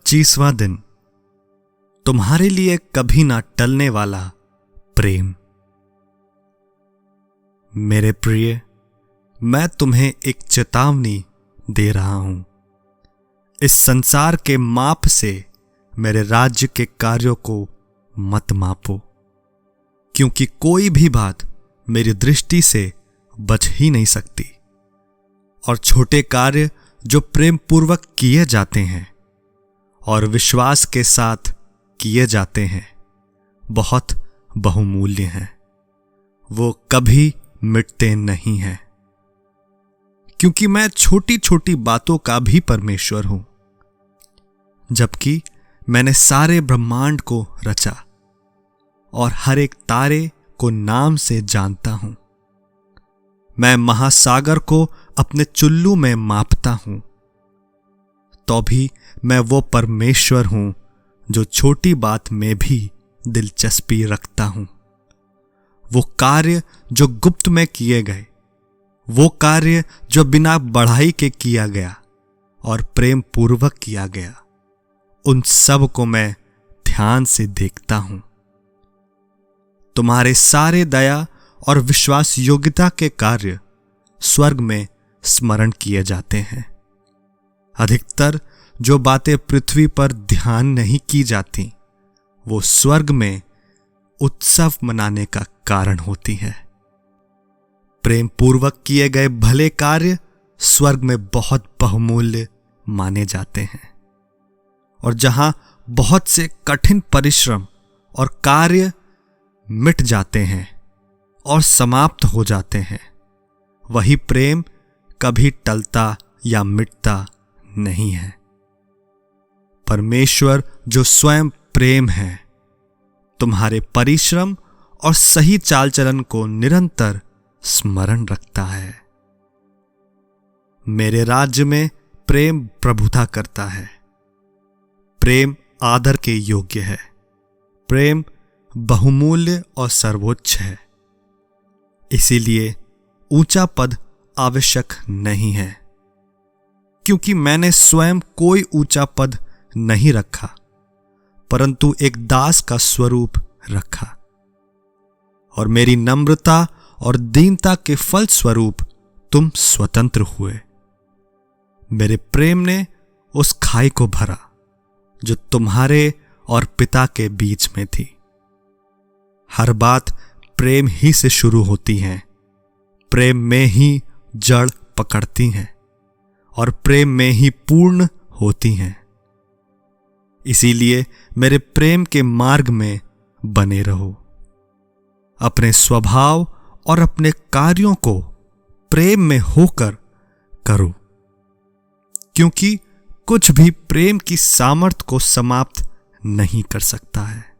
25वां दिन। तुम्हारे लिए कभी ना टलने वाला प्रेम। मेरे प्रिय, मैं तुम्हें एक चेतावनी दे रहा हूं। इस संसार के माप से मेरे राज्य के कार्यों को मत मापो, क्योंकि कोई भी बात मेरी दृष्टि से बच ही नहीं सकती। और छोटे कार्य जो प्रेम पूर्वक किए जाते हैं और विश्वास के साथ किए जाते हैं, बहुत बहुमूल्य हैं। वो कभी मिटते नहीं हैं, क्योंकि मैं छोटी छोटी बातों का भी परमेश्वर हूं। जबकि मैंने सारे ब्रह्मांड को रचा और हर एक तारे को नाम से जानता हूं। मैं महासागर को अपने चुल्लू में मापता हूं, तो भी मैं वो परमेश्वर हूं जो छोटी बात में भी दिलचस्पी रखता हूं। वो कार्य जो गुप्त में किए गए, वो कार्य जो बिना बढ़ाई के किया गया और प्रेम पूर्वक किया गया, उन सब को मैं ध्यान से देखता हूं। तुम्हारे सारे दया और विश्वास योग्यता के कार्य स्वर्ग में स्मरण किए जाते हैं। अधिकतर जो बातें पृथ्वी पर ध्यान नहीं की जाती, वो स्वर्ग में उत्सव मनाने का कारण होती है। प्रेम पूर्वक किए गए भले कार्य स्वर्ग में बहुत बहुमूल्य माने जाते हैं। और जहां बहुत से कठिन परिश्रम और कार्य मिट जाते हैं और समाप्त हो जाते हैं, वही प्रेम कभी टलता या मिटता नहीं है। परमेश्वर जो स्वयं प्रेम है, तुम्हारे परिश्रम और सही चाल चलन को निरंतर स्मरण रखता है। मेरे राज्य में प्रेम प्रभुता करता है। प्रेम आदर के योग्य है। प्रेम बहुमूल्य और सर्वोच्च है। इसीलिए ऊंचा पद आवश्यक नहीं है, क्योंकि मैंने स्वयं कोई ऊंचा पद नहीं रखा, परंतु एक दास का स्वरूप रखा। और मेरी नम्रता और दीनता के फलस्वरूप तुम स्वतंत्र हुए। मेरे प्रेम ने उस खाई को भरा जो तुम्हारे और पिता के बीच में थी। हर बात प्रेम ही से शुरू होती है, प्रेम में ही जड़ पकड़ती हैं और प्रेम में ही पूर्ण होती हैं। इसीलिए मेरे प्रेम के मार्ग में बने रहो। अपने स्वभाव और अपने कार्यों को प्रेम में होकर करो, क्योंकि कुछ भी प्रेम की सामर्थ्य को समाप्त नहीं कर सकता है।